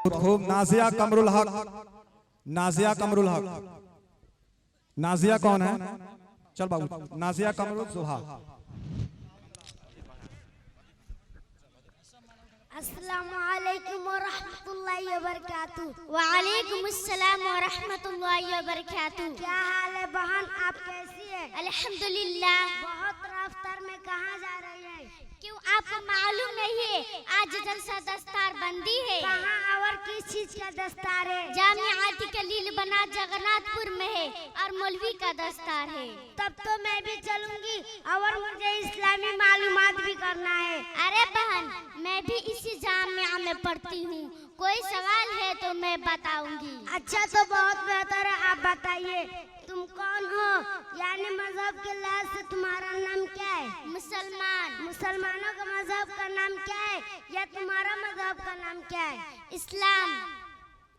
खूब। नाजिया कमरुल हक, नाजिया कमरुल हक। नाजिया कौन है? चल बाबू, नाजिया कमरुल सुहा। अस्सलामुअलैकुम वरहमतुल्लाहि वबरकातुहू। वालेकुम अस्सलाम वरहमतुल्लाहि वबरकातुहू। क्या हाल है बहन, आप कैसी है? अल्हम्दुलिल्लाह। बहुत रफ्तार में कहाँ जा रही है? क्यों आपको मालूम नहीं है आज जलसा दस्तार बंदी है? कहाँ और किस चीज का दस्तार है? जामिया आतिकलील बना जगन्नाथपुर में है और मौलवी का दस्तार है। तब तो मैं भी चलूंगी और मुझे इस्लामी मालूमात भी करना है। अरे बहन, मैं भी इसी जामिया में पढ़ती हूँ, कोई सवाल है तो मैं बताऊंगी। अच्छा, तो बहुत बेहतर है, आप बताइए तुम कौन हो, यानी मजहब के लिहाज से तुम्हारा नाम क्या है? मुसलमान। मुसलमानों का मजहब का नाम क्या है, या तुम्हारा मजहब का नाम क्या है? इस्लाम।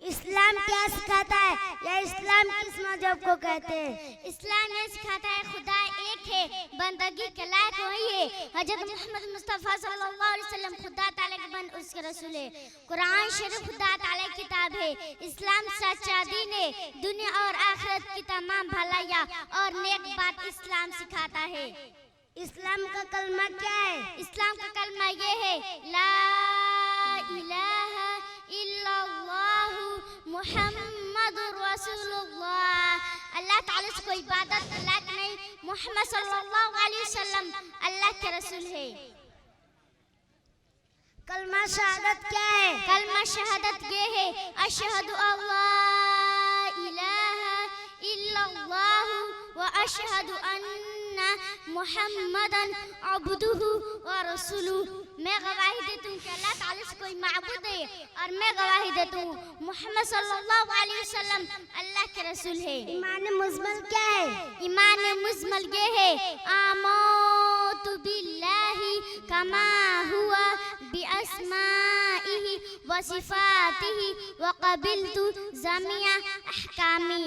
इस्लाम क्या सिखाता है, या इस्लाम किस मजहब को कहते हैं? इस्लाम ये सिखाता है खुदा एक है, बंदगी के लायक वही है। हजरत मोहम्मद मुस्तफा सल्लल्लाहु अलैहि वसल्लम खुदा ताला के बंद उसके रसूल है। कुरान शरीफ खुदा ताला की किताब है। इस्लाम सच्चा दीन है, दुनिया और आखिरत की तमाम भलाइयाँ और नेक बात इस्लाम सिखाता है। इस्लाम का कलमा क्या है? इस्लाम का कलमा ये है, ला इलाहा इल्लल्लाह मुहम्मदुर रसूलुल्लाह। अल्लाह ताला से कोई इबादत लायक नहीं, मोहम्मद सल्लल्लाहु अलैहि वसल्लम अल्लाह के रसूल है। कलमा शहादत क्या है? कलमा शहादत ये है, अशहदु अल्ला इलाहा इल्लल्लाह व अशहदु अन्ना मुहम्मदन अब्दुहु व रसूलुहु। मैं गवाही देती हूँ कि अल्लाह ताला से कोई माबूद है, और मैं गवाही देती हूँ मोहम्मद सल्लल्लाहु अलैहि वसल्लम अल्लाह के रसूल है। ईमान मुजमल क्या है? ईमान मुजमल ये है, आमन्तु बिल्लाहि कमा हुआ बिअस्माइहि व सिफातिहि व क़बिलतु जमीआ अहकामी।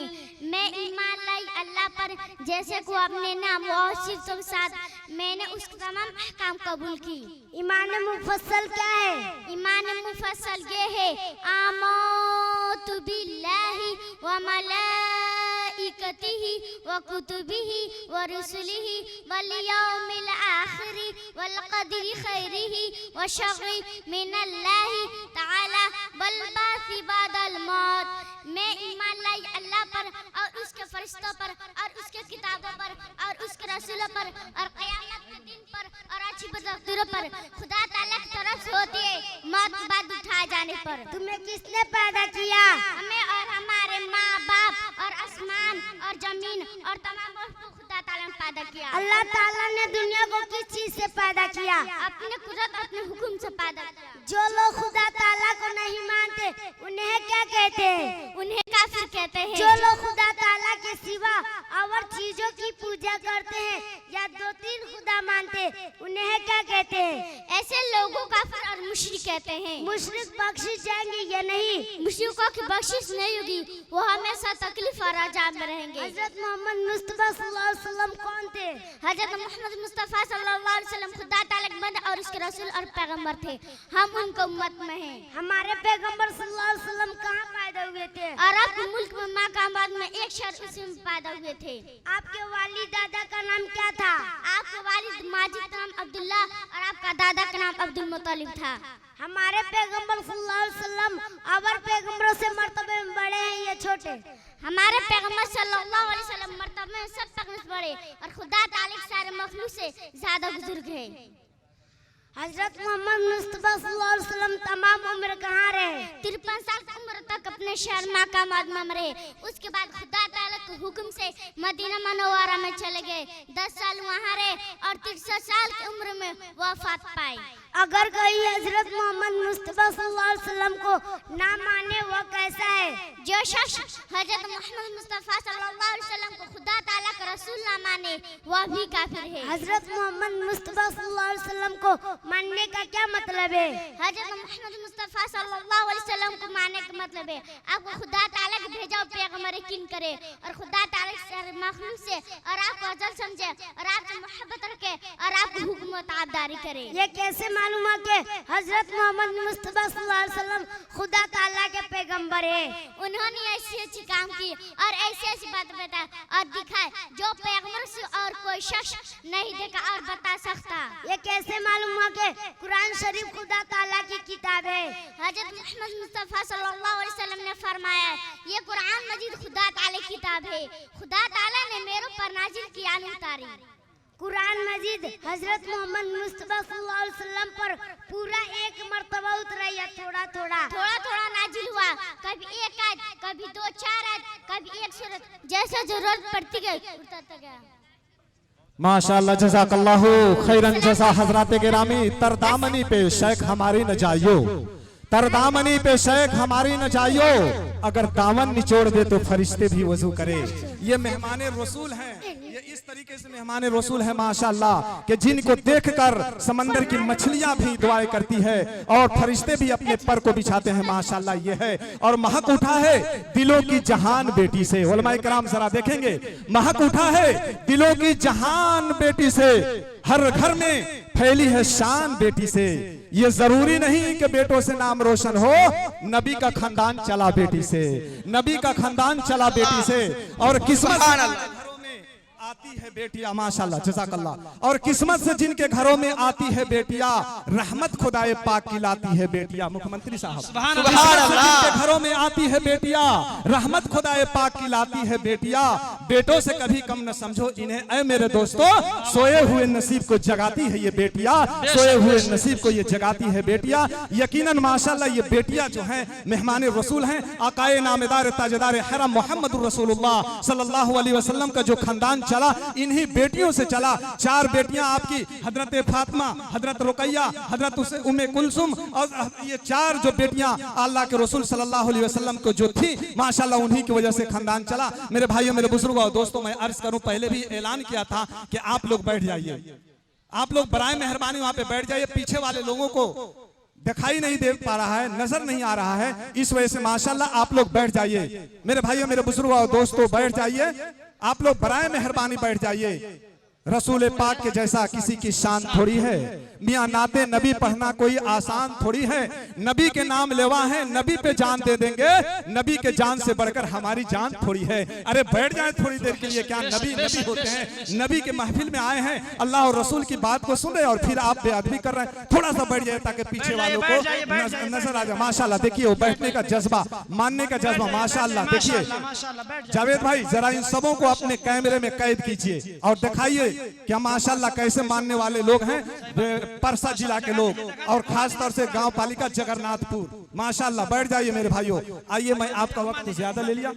मैं ईमान लाई अल्लाह पर जैसे को अपने नाम और सिफातों के साथ मैंने उसके तमाम अहकाम कबूल की। ईमान मुफस्सल क्या है? ईमान मुफस्सल ये है, आमन्तु बिल्लाहि व मलाइकतिहि व कुतुबिहि व रुसुलिहि वल यौमिल आखिरि वल क़दरि खैरिहि व शर्रि मिनल्लाहि तआला वल बासी बादल मौत। मैं ईमान लाई अल्लाह पर और उसके फरिश्तों पर और उसके किताबों पर और उसके रसूलों पर और क़यामत के दिन पर और अच्छी बदतूरों पर खुदा ताला की तरफ से होती है मौत के बाद उठाए जाने पर। तुम्हें किसने पैदा किया? हमें और हमारे माँ बाप और आसमान और जमीन और तमाम को खुदा ताला ने पैदा किया। अल्लाह ताला ने दुनिया को किस चीज से पैदा किया? अपने कुदरत अपने हुक्म से पैदा किया। जो लोग खुदा ताला को नहीं मानते उन्हें क्या कहते हैं? उन्हें काफिर कहते हैं। जो लोग खुदा ताला के सिवा और चीजों की पूजा करते हैं या दो तीन खुदा मानते उन्हें क्या कहते हैं? ऐसे लोगों को काफिर और मुशरिक कहते हैं। मुशरिक बख्शिश जाएंगे या नहीं? मुशरिकों की बख्शिश नहीं होगी, वो हमेशा तकलीफ और अजाब में रहेंगे। हजरत मोहम्मद मुस्तफा सल्लल्लाहु अलैहि वसल्लम कौन थे? हजरत मोहम्मद मुस्तफा सल्लल्लाहु अलैहि वसल्लम खुदा ताला के बंदे और उसके रसूल और पैगंबर थे। हम उनके उम्मत में हैं। हमारे पैगंबर सल्लल्लाहु अलैहि वसल्लम कहाँ पैदा हुए थे? अरब के मुल्क में मक्का में एक शहर उसमें पैदा हुए थे। आपके वालिद दादा का नाम क्या था? आपके वालिद माजिद का नाम अब्दुल्ला और आपका दादा का नाम अब्दुल मुत्तलिब था। हमारे पैगंबर सल्लल्लाहु अलैहि वसल्लम और पैगंबरों से मर्तबे में बड़े हैं या छोटे? हमारे पैगंबर सल्लल्लाहु अलैहि वसल्लम मर्तबे में सब पैगंबर बड़े और खुदा ताला के सारे मखलूक से ज्यादा बुजुर्ग है। हजरत मोहम्मद मुस्तफा सल्लल्लाहु अलैहि वसल्लम तमाम उम्र कहाँ रहे? 53 साल की उम्र तक अपने शहर मक्का मुकर्रमा में रहे। उसके बाद खुदा ताला के हुक्म से मदीना मनव्वरा में चले गए। 10 साल वहाँ रहे और 63 साल की उम्र में वफात पाई। अगर कोई हजरत मोहम्मद मुस्तफा सल्लल्लाहु अलैहि वसल्लम को ना माने वो कैसा है? जो शख्स हजरत मोहम्मद मुस्तफा सल्लल्लाहु अलैहि वसल्लम को खुदा ताला का रसूल ना माने वह भी काफिर है। हजरत मोहम्मद मुस्तफा सल्लल्लाहु अलैहि वसल्लम को मानने का क्या मतलब है? हजरत मोहम्मद मुस्तफा सल्लल्लाहु अलैहि वसल्लम को मानने का मतलब है आपको खुदा ताला के भेजा हुआ पैगंबर यकीन करे और खुदा ताला के मखलूक से और आपको अजल समझे और आपसे मोहब्बत रखे और आपको हुक्म हुकूमत आबदारी करे। ये कैसे मालूम है कि हजरत मोहम्मद मुस्तफा सल्लल्लाहु अलैहि वसल्लम खुदा ताला के पैगंबर है? उन्होंने ऐसी अच्छी काम की और ऐसी ऐसी बात बताए और दिखाए जो पैगंबर से और कोई शख्स नहीं देखा और बता सकता। ये कैसे मालूम है कि कुरान शरीफ खुदा ताला की किताब है? हजरत मोहम्मद मुस्तफा सल्लल्लाहु अलैहि वसल्लम ने फरमाया ये कुरान मजीद खुदा ताला की किताब है, खुदा ताला ने मेरे ऊपर नाजिल किया उतारी। कुरान मजीद हजरत मोहम्मद मुस्तफा सल्लल्लाहु अलैहि वसल्लम पर पूरा एक मर्तबा उतरा या थोड़ा थोड़ा? थोड़ा थोड़ा नाजिल हुआ, कभी एक आयत, कभी दो चार आयत, कभी एक सूरत, जैसे जरूरत पड़ती गई उतरता गया। माशाअल्लाह जज़ाकल्लाहु खैरन जज़ा। हजरात गिरामी, तरदामनी पे शेख हमारी न जाइयो, तरदामनी पे शेख हमारी न जाइयो, अगर दामन निचोड़ दे तो फरिश्ते भी वजू करे। ये मेहमाने रसूल हैं, ये इस तरीके से मेहमाने रसूल है माशाअल्लाह कि जिनको देखकर समंदर की मछलियां भी दुआएं करती है और फरिश्ते भी अपने पर को बिछाते हैं माशाअल्लाह। ये है और महक उठा है दिलों की जहान बेटी से। उलमाए कराम जरा देखेंगे, महक उठा है दिलों की जहान बेटी से, हर घर में फैली है शान बेटी से। ये जरूरी नहीं कि बेटों से नाम रोशन हो, नबी का खानदान चला बेटी से, नबी का खानदान चला बेटी से। और किस्मत घरों में आती है बेटियां माशाअल्लाह जज़ाकल्लाह, और किस्मत से जिनके घरों में आती है बेटियां रहमत खुदाए पाक की लाती है बेटियां। मुख्यमंत्री साहब, जिनके घरों में आती है बेटियां रहमत खुदाए पाक की लाती है बेटियां। बेटों से कभी कम न समझो इन्हें ऐ मेरे दोस्तों, सोए हुए नसीब को जगाती है ये बेटियां, सोए हुए नसीब को ये जगाती है बेटियां। यकीनन माशाअल्लाह ये बेटियां जो हैं मेहमान रसूल हैं, आकाए नामेदार ताजदार हरम मोहम्मद रसूलुल्लाह सल्लल्लाहु अलैहि वसल्लम का जो खानदान चला इन्हीं बेटियों से चला। चार बेटियां आपकी, हजरत फातिमा, हजरत रुकैया, हजरत उम्मे कुलसुम, और ये चार जो बेटियां अल्लाह के रसूल सल्लल्लाहु अलैहि वसल्लम को जो थी माशाअल्लाह उन्हीं की वजह से खानदान चला। मेरे भाइयों, मेरे बुजुर्गों और दोस्तों, मैं अर्ज करूं, पहले भी ऐलान किया था कि आप लोग बैठ जाइए, आप लोग बराए मेहरबानी वहां पे बैठ जाइए। पीछे वाले लोगों को दिखाई नहीं दे पा रहा है, नजर नहीं आ रहा है, इस वजह से माशाअल्लाह आप लोग बैठ जाइए। मेरे भाइयों, मेरे बुजुर्गों और दोस्तों, बैठ जाइए, आप लोग बराए मेहरबानी बैठ जाइए। रसूल पाक के जैसा किसी की शान थोड़ी है, मियां नाते नबी पढ़ना कोई आसान थोड़ी है। नबी के नाम लेवा है, नबी पे जान दे देंगे, नबी के जान से बढ़कर हमारी जान थोड़ी है। अरे बैठ जाए थोड़ी देर के लिए, क्या नबी नबी होते हैं? नबी के महफिल में आए हैं, अल्लाह और रसूल की बात को सुन रहे और फिर आप बेअदबी कर रहे हैं। थोड़ा सा बैठ जाए ताकि पीछे वालों को नजर आ जाए। माशाल्लाह देखिए वो बैठने का जज्बा, मानने का जज्बा माशाल्लाह। देखिए जावेद भाई, जरा इन सबों को अपने कैमरे में कैद कीजिए और दिखाइए क्या माशाल्लाह कैसे मानने वाले लोग हैं परसा जिला के लोग, और खास तौर से गांव पालिका जगन्नाथपुर। माशाल्लाह बैठ जाइए मेरे भाइयों। आइए, मैं आपका वक्त ज्यादा ले लिया।